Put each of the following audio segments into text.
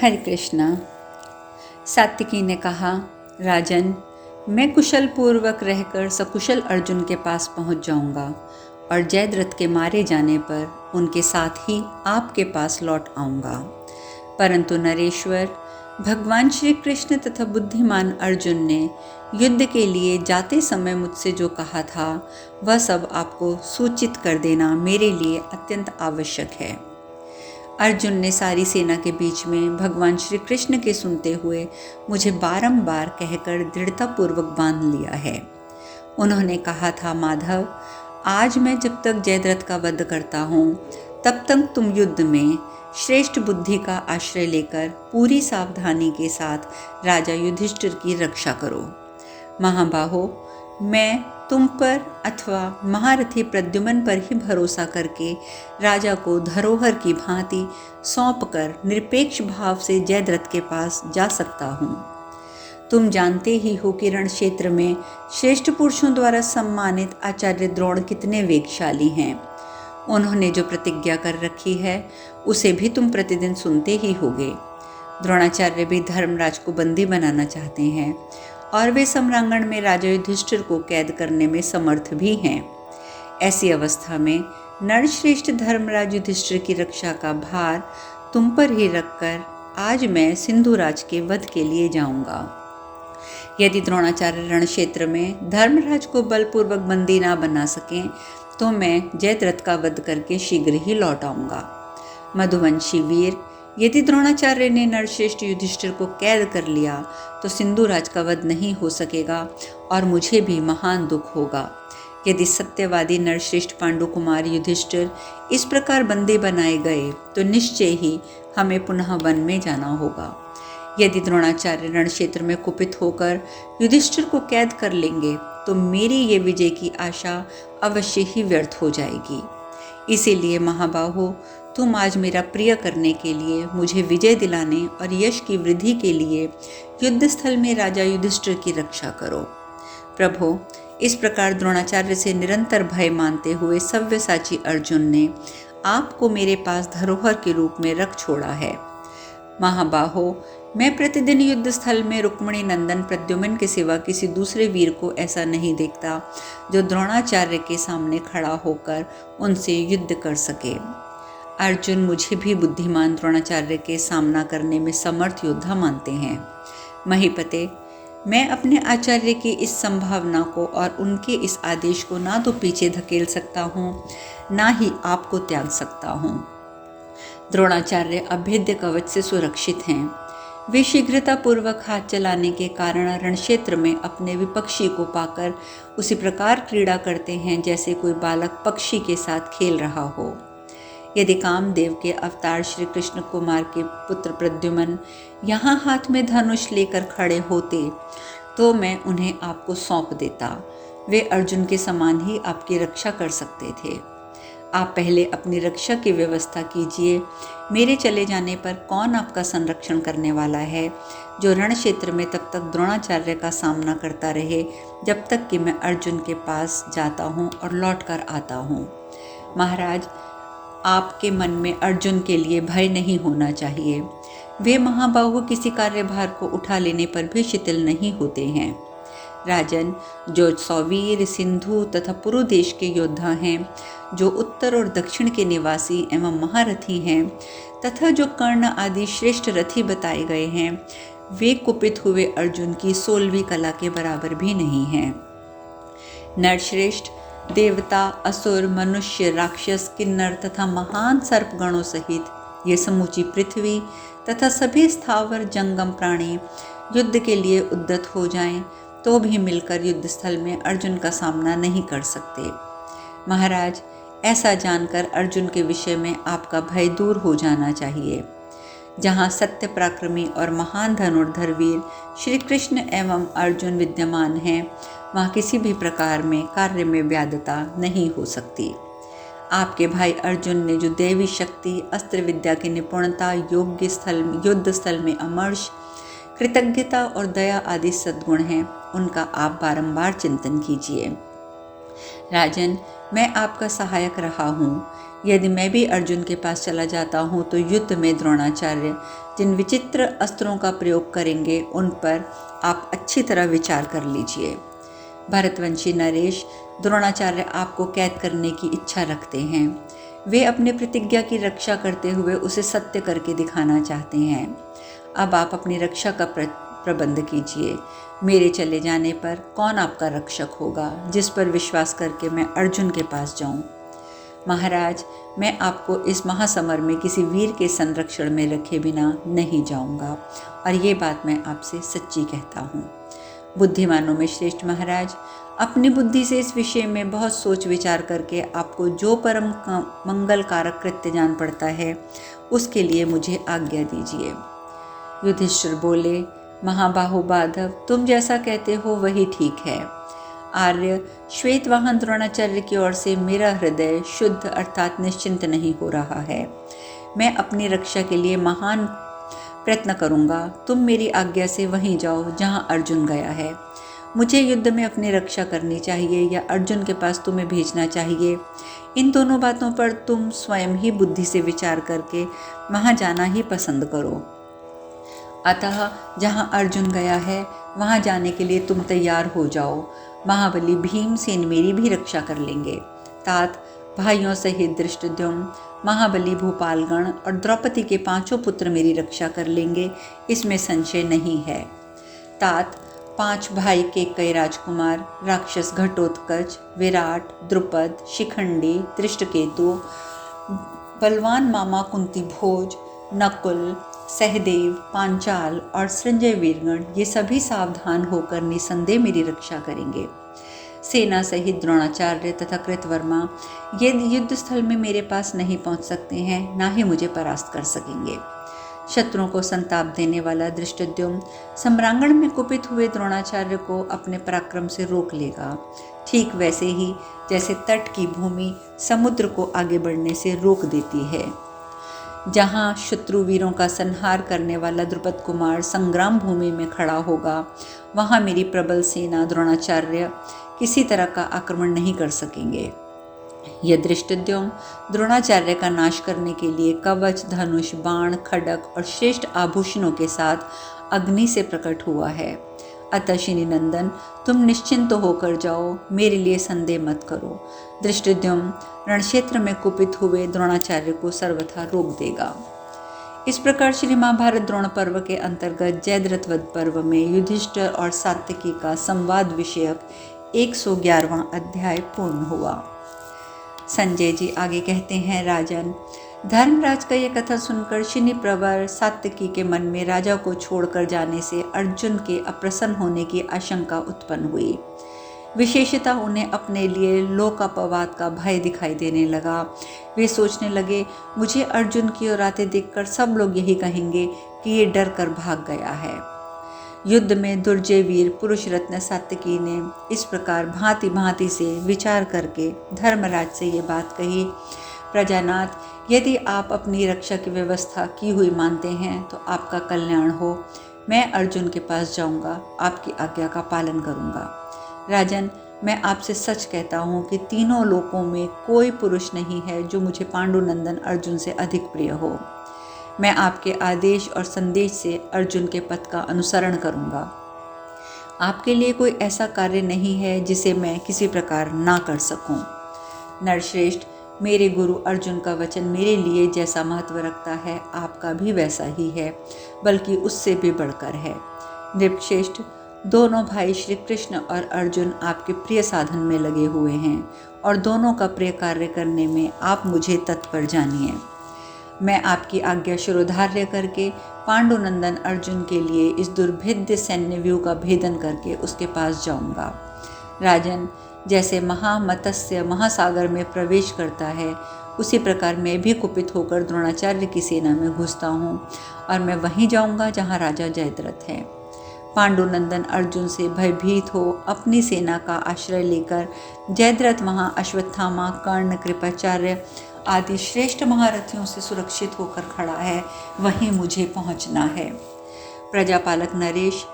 हरे कृष्णा। सात्विकी ने कहा, राजन, मैं कुशल पूर्वक रहकर सकुशल अर्जुन के पास पहुंच जाऊंगा और जयद्रथ के मारे जाने पर उनके साथ ही आपके पास लौट आऊंगा। परंतु नरेश्वर, भगवान श्री कृष्ण तथा बुद्धिमान अर्जुन ने युद्ध के लिए जाते समय मुझसे जो कहा था वह सब आपको सूचित कर देना मेरे लिए अत्यंत आवश्यक है। अर्जुन ने सारी सेना के बीच में भगवान श्री कृष्ण के सुनते हुए मुझे बारंबार कहकर दृढ़तापूर्वक बांध लिया है। उन्होंने कहा था, माधव, आज मैं जब तक जयद्रथ का वध करता हूँ तब तक तुम युद्ध में श्रेष्ठ बुद्धि का आश्रय लेकर पूरी सावधानी के साथ राजा युधिष्ठिर की रक्षा करो। महाबाहो, मैं तुम पर अथवा महारथी प्रद्युम्न पर ही भरोसा करके राजा को धरोहर की भांति सौंपकर निरपेक्ष भाव से जयद्रथ के पास जा सकता हूँ। तुम जानते ही हो कि रण क्षेत्र में श्रेष्ठ पुरुषों द्वारा सम्मानित आचार्य द्रोण कितने वेगशाली हैं। उन्होंने जो प्रतिज्ञा कर रखी है उसे भी तुम प्रतिदिन सुनते ही होगे। द्रोणाचार्य भी धर्मराज को बंदी बनाना चाहते हैं और वे सम्रांगण में राजा युधिष्ठिर को कैद करने में समर्थ भी हैं। ऐसी अवस्था में नरश्रेष्ठ धर्मराज युधिष्ठिर की रक्षा का भार तुम पर ही रखकर आज मैं सिंधुराज के वध के लिए जाऊंगा। यदि द्रोणाचार्य रण क्षेत्र में धर्मराज को बलपूर्वक बंदी ना बना सकें तो मैं जयद्रथ का वध करके शीघ्र ही लौट आऊंगा। मधुवंशी वीर, यदि द्रोणाचार्य ने नरश्रेष्ठ युधिष्ठिर को कैद कर लिया तो सिंधुराज का वध नहीं हो सकेगा और मुझे भी महान दुख होगा। यदि सत्यवादी नरश्रेष्ठ पांडु कुमार युधिष्ठिर इस प्रकार बंदी बनाए गए तो निश्चय ही हमें पुनः वन में जाना होगा। यदि द्रोणाचार्य रण क्षेत्र में कुपित होकर युधिष्ठिर को कैद कर लेंगे तो मेरी ये विजय की आशा अवश्य ही व्यर्थ हो जाएगी। इसीलिए महाबाहो, तुम आज मेरा प्रिय करने के लिए, मुझे विजय दिलाने और यश की वृद्धि के लिए युद्ध स्थल में राजा युधिष्ठिर की रक्षा करो। प्रभो, इस प्रकार द्रोणाचार्य से निरंतर भय मानते हुए सव्यसाची अर्जुन ने आपको मेरे पास धरोहर के रूप में रख छोड़ा है। महाबाहो, मैं प्रतिदिन युद्ध स्थल में रुक्मिणी नंदन प्रद्युम्न के सिवा किसी दूसरे वीर को ऐसा नहीं देखता जो द्रोणाचार्य के सामने खड़ा होकर उनसे युद्ध कर सके। अर्जुन मुझे भी बुद्धिमान द्रोणाचार्य के सामना करने में समर्थ योद्धा मानते हैं। महीपते, मैं अपने आचार्य की इस संभावना को और उनके इस आदेश को ना तो पीछे धकेल सकता हूँ, ना ही आपको त्याग सकता हूँ। द्रोणाचार्य अभेद्य कवच से सुरक्षित हैं। वे शीघ्रतापूर्वक हाथ चलाने के कारण रणक्षेत्र में अपने विपक्षी को पाकर उसी प्रकार क्रीड़ा करते हैं जैसे कोई बालक पक्षी के साथ खेल रहा हो। यदि कामदेव के अवतार श्री कृष्ण कुमार के पुत्र प्रद्युम्न यहाँ हाथ में धनुष लेकर खड़े होते तो मैं उन्हें आपको सौंप देता। वे अर्जुन के समान ही आपकी रक्षा कर सकते थे। आप पहले अपनी रक्षा की व्यवस्था कीजिए। मेरे चले जाने पर कौन आपका संरक्षण करने वाला है, जो रण क्षेत्र में तब तक द्रोणाचार्य का सामना करता रहे जब तक कि मैं अर्जुन के पास जाता हूँ और लौट कर आता हूँ। महाराज, आपके मन में अर्जुन के लिए भय नहीं होना चाहिए। वे महाबाहु किसी कार्यभार को उठा लेने पर भी शिथिल नहीं होते हैं। राजन, जो सौवीर, सिंधु तथा पुरु देश के योद्धा हैं, जो उत्तर और दक्षिण के निवासी एवं महारथी हैं तथा जो कर्ण आदि श्रेष्ठ रथी बताए गए हैं, वे कुपित हुए अर्जुन की 16वीं कला के बराबर भी नहीं हैं। नरश्रेष्ठ, देवता, असुर, मनुष्य, राक्षस, किन्नर तथा महान सर्पगणों सहित ये समूची पृथ्वी तथा सभी स्थावर जंगम प्राणी युद्ध के लिए उद्यत हो जाएं तो भी मिलकर युद्ध स्थल में अर्जुन का सामना नहीं कर सकते। महाराज, ऐसा जानकर अर्जुन के विषय में आपका भय दूर हो जाना चाहिए। जहाँ सत्य पराक्रमी और महान धनुर्धर वीर श्री कृष्ण एवं अर्जुन विद्यमान हैं, वहाँ किसी भी प्रकार में कार्य में व्याधता नहीं हो सकती। आपके भाई अर्जुन ने जो देवी शक्ति, अस्त्र विद्या की निपुणता, युद्ध स्थल में अमर्ष, कृतज्ञता और दया आदि सद्गुण हैं, उनका आप बारंबार चिंतन कीजिए। राजन, मैं आपका सहायक रहा हूँ। यदि मैं भी अर्जुन के पास चला जाता हूँ तो युद्ध में द्रोणाचार्य जिन विचित्र अस्त्रों का प्रयोग करेंगे उन पर आप अच्छी तरह विचार कर लीजिए। भरतवंशी नरेश, द्रोणाचार्य आपको कैद करने की इच्छा रखते हैं। वे अपने प्रतिज्ञा की रक्षा करते हुए उसे सत्य करके दिखाना चाहते हैं। अब आप अपनी रक्षा का प्रबंध कीजिए। मेरे चले जाने पर कौन आपका रक्षक होगा, जिस पर विश्वास करके मैं अर्जुन के पास जाऊं? महाराज, मैं आपको इस महासमर में किसी वीर के संरक्षण में रखे बिना नहीं जाऊंगा, और ये बात मैं आपसे सच्ची कहता हूँ। बुद्धिमानों में श्रेष्ठ महाराज, अपनी बुद्धि से इस विषय में बहुत सोच विचार करके आपको जो परम मंगल कारक कृत्य जान पड़ता है, उसके लिए मुझे आज्ञा दीजिए। युधिष्ठिर बोले, महाबाहु बाधव, तुम जैसा कहते हो वही ठीक है। आर्य, श्वेतवाहन द्रोणाचार्य की ओर से मेरा हृदय शुद्ध अर्थात निश्चिंत नहीं हो रहा है। मैं अपनी रक्षा के लिए महान प्रयत्न करूंगा। तुम मेरी आज्ञा से वहीं जाओ जहां अर्जुन गया है। मुझे युद्ध में अपनी रक्षा करनी चाहिए या अर्जुन के पास तुम्हें भेजना चाहिए? इन दोनों बातों पर तुम स्वयं ही बुद्धि से विचार करके वहां जाना ही पसंद करो। अतः जहां अर्जुन गया है वहां जाने के लिए तुम तैयार हो जाओ। महाबली भीमसेन मेरी भी रक्षा कर लेंगे। तात, भाइयों सहित धृष्टद्युम्न, महाबली भूपालगण और द्रौपदी के 5 पुत्र मेरी रक्षा कर लेंगे, इसमें संशय नहीं है। तात, 5 भाई के कई राजकुमार राक्षस घटोत्कच, विराट, द्रुपद, शिखंडी, दृष्टकेतु, बलवान मामा कुंती भोज, नकुल, सहदेव, पांचाल और संजय वीरगण, ये सभी सावधान होकर निसंदेह मेरी रक्षा करेंगे। सेना सहित द्रोणाचार्य तथा कृतवर्मा ये युद्ध स्थल में मेरे पास नहीं पहुंच सकते हैं, ना ही मुझे परास्त कर सकेंगे। शत्रुओं को संताप देने वाला धृष्टद्युम्न सम्रांगण में कुपित हुए द्रोणाचार्य को अपने पराक्रम से रोक लेगा, ठीक वैसे ही जैसे तट की भूमि समुद्र को आगे बढ़ने से रोक देती है। जहाँ शत्रु वीरों का संहार करने वाला द्रुपद कुमार संग्राम भूमि में खड़ा होगा, वहाँ मेरी प्रबल सेना द्रोणाचार्य किसी तरह का आक्रमण नहीं कर सकेंगे। यह धृष्टद्युम्न द्रोणाचार्य का नाश करने के लिए कवच, धनुष, बाण, खड्ग और श्रेष्ठ आभूषणों के साथ अग्नि से प्रकट हुआ है। अतः श्री नंदन, तुम निश्चिंत होकर जाओ, मेरे लिए संदेह मत करो। धृष्टद्युम्न रणक्षेत्र में कुपित हुए द्रोणाचार्य को सर्वथा रोक देगा। इस प्रकार श्री महाभारत द्रोण पर्व के अंतर्गत जयद्रथ वध पर्व में युधिष्ठिर और सात्यकी का संवाद विषयक 111वां अध्याय पूर्ण हुआ। संजय जी आगे कहते हैं, राजन, धर्मराज का यह कथा सुनकर शनि प्रवर सात्यकी के मन में राजा को छोड़कर जाने से अर्जुन के अप्रसन्न होने की आशंका उत्पन्न हुई। विशेषतः उन्हें अपने लिए लोकापवाद का भय दिखाई देने लगा। वे सोचने लगे, मुझे अर्जुन की ओर आते देखकर सब लोग यही कहेंगे कि ये डर कर भाग गया है। युद्ध में दुर्जय वीर पुरुष रत्न सात्यकी ने इस प्रकार भांति भांति से विचार करके धर्मराज से ये बात कही, प्रजानाथ, यदि आप अपनी रक्षा की व्यवस्था की हुई मानते हैं तो आपका कल्याण हो। मैं अर्जुन के पास जाऊंगा, आपकी आज्ञा का पालन करूंगा। राजन, मैं आपसे सच कहता हूँ कि तीनों लोकों में कोई पुरुष नहीं है जो मुझे पांडुनंदन अर्जुन से अधिक प्रिय हो। मैं आपके आदेश और संदेश से अर्जुन के पथ का अनुसरण करूंगा। आपके लिए कोई ऐसा कार्य नहीं है जिसे मैं किसी प्रकार ना कर सकूं। नरश्रेष्ठ, मेरे गुरु अर्जुन का वचन मेरे लिए जैसा महत्व रखता है, आपका भी वैसा ही है, बल्कि उससे भी बढ़कर है। नृपश्रेष्ठ, दोनों भाई श्री कृष्ण और अर्जुन आपके प्रिय साधन में लगे हुए हैं और दोनों का प्रिय कार्य करने में आप मुझे तत्पर जानिए। मैं आपकी आज्ञा शिरोधार्य करके पांडुनंदन अर्जुन के लिए इस दुर्भेद्य सैन्य व्यूह का भेदन करके उसके पास जाऊंगा। राजन, जैसे महामत्स्य महासागर में प्रवेश करता है, उसी प्रकार मैं भी कुपित होकर द्रोणाचार्य की सेना में घुसता हूँ और मैं वहीं जाऊंगा जहाँ राजा जयद्रथ है। पांडुनंदन अर्जुन से भयभीत हो अपनी सेना का आश्रय लेकर जयद्रथ वहाँ अश्वत्थामा, कर्ण, कृपाचार्य आदि श्रेष्ठ महारथियों से सुरक्षित होकर खड़ा है, वहीं मुझे पहुँचना है। प्रजापालक नरेश,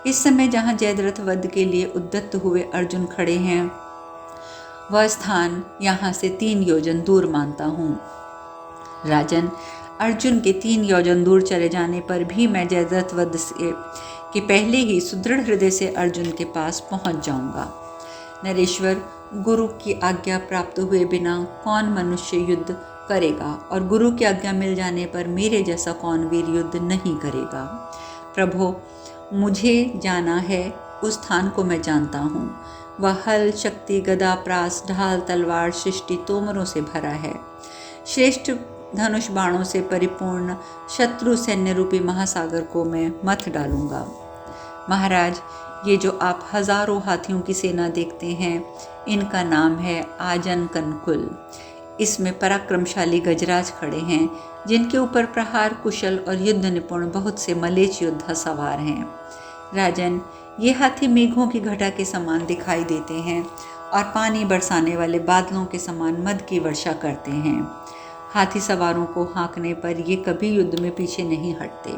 इस समय जहाँ जयद्रथ वध के लिए उद्यत हुए अर्जुन खड़े हैं, वह स्थान यहाँ से 3 योजन दूर मानता हूँ। राजन, अर्जुन के 3 योजन दूर चले जाने पर भी मैं जयद्रथ वध से कि पहले ही सुदृढ़ हृदय से अर्जुन के पास पहुँच जाऊँगा। नरेश्वर, गुरु की आज्ञा प्राप्त हुए बिना कौन मनुष्य युद्ध करेगा, और गुरु की आज्ञा मिल जाने पर मेरे जैसा कौन वीर युद्ध नहीं करेगा। प्रभो, मुझे जाना है, उस स्थान को मैं जानता हूँ। वह हल, शक्ति, गदा, प्रास, ढाल, तलवार, सृष्टि, तोमरों से भरा है। श्रेष्ठ धनुष बाणों से परिपूर्ण शत्रु सैन्य रूपी महासागर को मैं मथ डालूंगा। महाराज, ये जो आप हजारों हाथियों की सेना देखते हैं, इनका नाम है आजन कनकुल। इसमें पराक्रमशाली गजराज खड़े हैं, जिनके ऊपर प्रहार कुशल और युद्ध निपुण बहुत से मलेच्छ योद्धा सवार हैं। राजन, ये हाथी मेघों की घटा के समान दिखाई देते हैं और पानी बरसाने वाले बादलों के समान मद की वर्षा करते हैं। हाथी सवारों को हाँकने पर ये कभी युद्ध में पीछे नहीं हटते।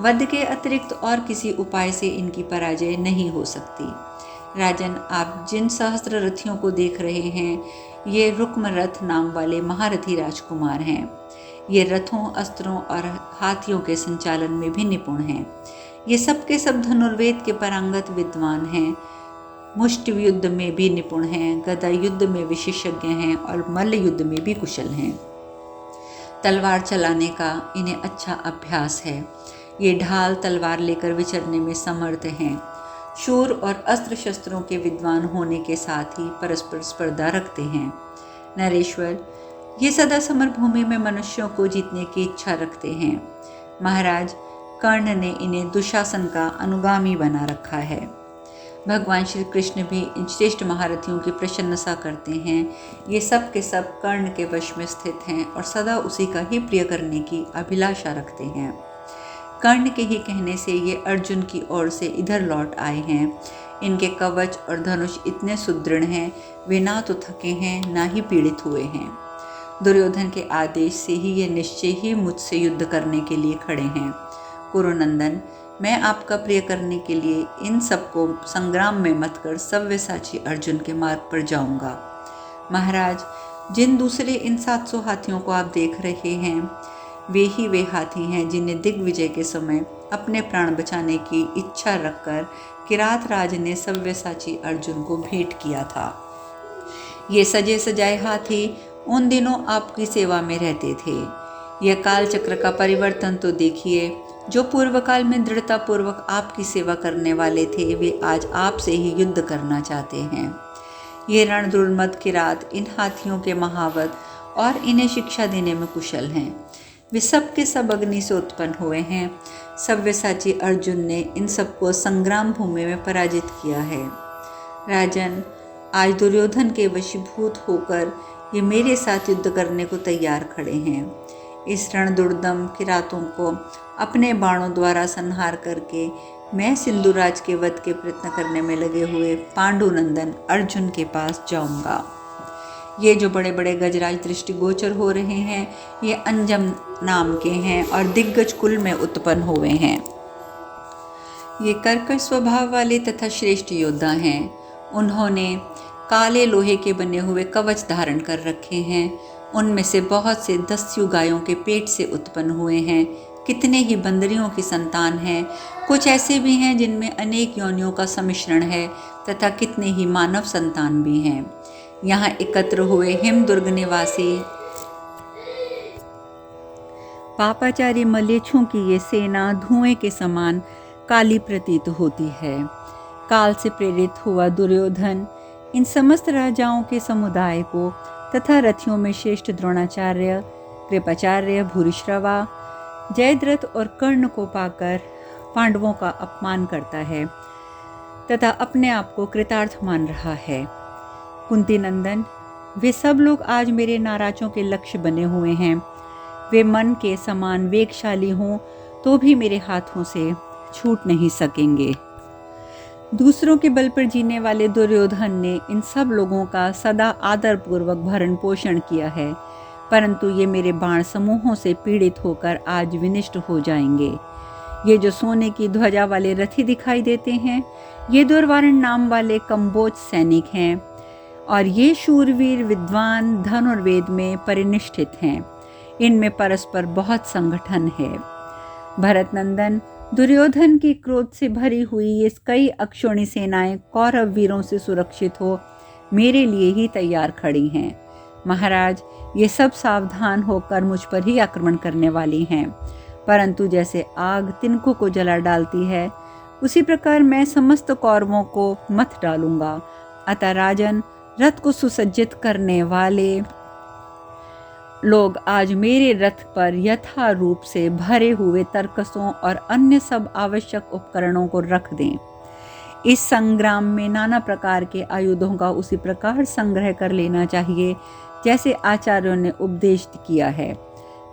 वध के अतिरिक्त और किसी उपाय से इनकी पराजय नहीं हो सकती। राजन, आप जिन सहस्त्र रथियों को देख रहे हैं, ये रुक्मरथ नाम वाले महारथी राजकुमार हैं। ये रथों, अस्त्रों और हाथियों के संचालन में भी निपुण हैं। ये सब के सब धनुर्वेद के पारंगत विद्वान हैं, मुष्टि युद्ध में भी निपुण हैं, गदा युद्ध में विशेषज्ञ हैं और मल्ल युद्ध में भी कुशल हैं। तलवार चलाने का इन्हें अच्छा अभ्यास है। ये ढाल तलवार लेकर विचरने में समर्थ हैं। शूर और अस्त्र शस्त्रों के विद्वान होने के साथ ही परस्पर स्पर्धा रखते हैं। नरेश्वर, ये सदा समरभूमि में मनुष्यों को जीतने की इच्छा रखते हैं। महाराज, कर्ण ने इन्हें दुशासन का अनुगामी बना रखा है। भगवान श्री कृष्ण भी इन श्रेष्ठ महारथियों की प्रशंसा करते हैं। ये सब के सब कर्ण के वश में स्थित हैं और सदा उसी का ही प्रिय करने की अभिलाषा रखते हैं। कर्ण के ही कहने से ये अर्जुन की ओर से इधर लौट आए हैं। इनके कवच और धनुष इतने सुदृढ़ हैं, वे ना तो थके हैं ना ही पीड़ित हुए हैं। दुर्योधन के आदेश से ही ये निश्चय ही मुझसे युद्ध करने के लिए खड़े हैं। कुरुनंदन, मैं आपका प्रिय करने के लिए इन सबको संग्राम में मत कर सव्यसाची अर्जुन के मार्ग पर जाऊंगा। महाराज, जिन दूसरे इन 700 हाथियों को आप देख रहे हैं, वे हाथी हैं जिन्हें दिग्विजय के समय अपने प्राण बचाने की इच्छा रखकर किरात राज ने सव्यसाची अर्जुन को भेंट किया था। ये सजे सजाए हाथी उन दिनों आपकी सेवा में रहते थे। यह काल चक्र का परिवर्तन तो देखिए। जो पूर्व काल में दृढ़ता पूर्वक आपकी सेवा करने वाले थे, वे आज आपसे ही युद्ध करना चाहते हैं। ये रणदुर्मद किरात इन हाथियों के महावत और इन्हें शिक्षा देने में कुशल हैं। वे सब के सब अग्नि से उत्पन्न हुए हैं। सव्यसाची अर्जुन ने इन सबको संग्राम भूमि में पराजित किया है। राजन, आज दुर्योधन के वशीभूत होकर ये मेरे साथ युद्ध करने को तैयार खड़े हैं। इस रणदुर्दम किरातों को अपने बाणों द्वारा संहार करके मैं सिंधुराज के वध के प्रयत्न करने में लगे हुए पांडुनंदन अर्जुन के पास जाऊंगा। ये जो बड़े बड़े गजराज दृष्टिगोचर हो रहे हैं, ये अंजम नाम के हैं और दिग्गज कुल में उत्पन्न हुए हैं। ये कर्कश स्वभाव वाले तथा श्रेष्ठ योद्धा हैं। उन्होंने काले लोहे के बने हुए कवच धारण कर रखे हैं। उनमें से बहुत से दस्यु गायों के पेट से उत्पन्न हुए हैं। कितने ही बंदरियों की संतान हैं। कुछ ऐसे भी हैं जिनमें अनेक योनियों का सम्मिश्रण है तथा कितने ही मानव संतान भी हैं। यहाँ एकत्र हुए हिमदुर्ग निवासी पापाचारी मलेच्छों की ये सेना धुएं के समान काली प्रतीत होती है। काल से प्रेरित हुआ दुर्योधन इन समस्त राजाओं के समुदाय को तथा रथियों में श्रेष्ठ द्रोणाचार्य, कृपाचार्य, भूरिश्रवा, जयद्रथ और कर्ण को पाकर पांडवों का अपमान करता है तथा अपने आप को कृतार्थ मान रहा है। कुंती नंदन, वे सब लोग आज मेरे नाराजों के लक्ष्य बने हुए हैं। वे मन के समान वेगशाली हों तो भी मेरे हाथों से छूट नहीं सकेंगे। दूसरों के बल पर जीने वाले दुर्योधन ने इन सब लोगों का सदा आदरपूर्वक भरण पोषण किया है, परंतु ये मेरे बाण समूहों से पीड़ित होकर आज विनिष्ट हो जाएंगे। ये जो सोने की ध्वजा वाले रथी दिखाई देते हैं, ये दुर्वारण नाम वाले कम्बोज सैनिक हैं और ये शूरवीर विद्वान धनुर्वेद में परिनिष्ठित हैं। इनमें परस्पर बहुत संगठन है। भरत नंदन, दुर्योधन की क्रोध से भरी हुई ये कई अक्षौणी सेनाएं कौरव वीरों से सुरक्षित हो मेरे लिए ही तैयार खड़ी हैं। महाराज, ये सब सावधान होकर मुझ पर ही आक्रमण करने वाली हैं, परंतु जैसे आग तिनकों को जला डालती है, उसी प्रकार मैं समस्त कौरवों को मत डालूंगा। अतः राजन, रथ को सुसज्जित करने वाले लोग आज मेरे रथ पर यथा रूप से भरे हुए तरकसों और अन्य सब आवश्यक उपकरणों को रख दें। इस संग्राम में नाना प्रकार के आयुधों का उसी प्रकार संग्रह कर लेना चाहिए जैसे आचार्यों ने उपदेश किया है।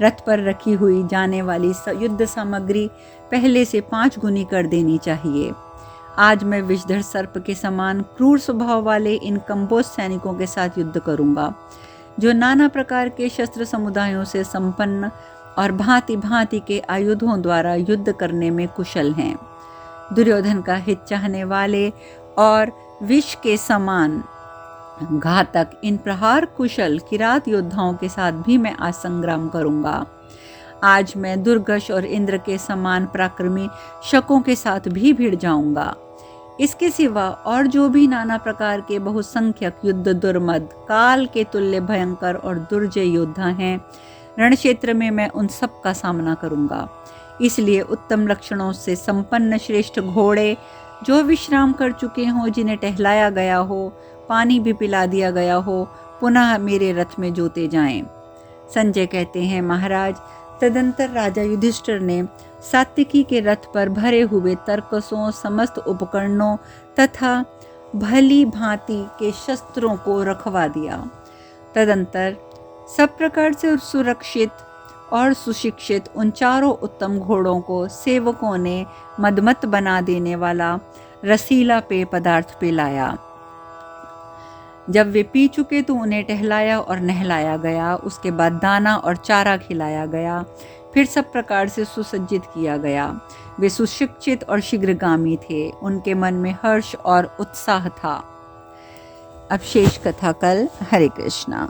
रथ पर रखी हुई जाने वाली युद्ध सामग्री पहले से 5 गुनी कर देनी चाहिए। आज मैं विषधर सर्प के समान क्रूर स्वभाव वाले इन कंबोज सैनिकों के साथ युद्ध करूंगा, जो नाना प्रकार के शस्त्र समुदायों से संपन्न और भांति भांति के आयुधों द्वारा युद्ध करने में कुशल हैं। दुर्योधन का हित चाहने वाले और विष के समान घातक इन प्रहार कुशल किरात योद्धाओं के साथ भी मैं आज संग्राम करूंगा। आज मैं दुर्गश और इंद्र के समान पराक्रमी शकों के साथ भी भिड़ जाऊंगा। इसके सिवा और जो भी नाना प्रकार के बहुसंख्यक युद्ध दुर्मद काल के तुल्य भयंकर और दुर्जय योद्धा हैं, रणक्षेत्र में मैं उन सब का सामना करूंगा। इसलिए उत्तम लक्षणों से संपन्न श्रेष्ठ घोड़े जो विश्राम कर चुके हों, जिन्हें टहलाया गया हो, पानी भी पिला दिया गया हो, पुनः मेरे रथ में जोते जाएं। संजय कहते हैं, महाराज, तदंतर राजा युधिष्ठिर ने सात्विकी के रथ पर भरे हुए तरकसों, समस्त उपकरणों तथा भली भांति के शस्त्रों को रखवा दिया। तदंतर सब प्रकार से सुरक्षित और सुशिक्षित उन चारों उत्तम घोड़ों को सेवकों ने मदमत बना देने वाला रसीला पेय पदार्थ पिलाया। जब वे पी चुके तो उन्हें टहलाया और नहलाया गया। उसके बाद दाना और चारा खिलाया गया। फिर सब प्रकार से सुसज्जित किया गया। वे सुशिक्षित और शीघ्रगामी थे। उनके मन में हर्ष और उत्साह था। अब शेष कथा कल। हरे कृष्णा।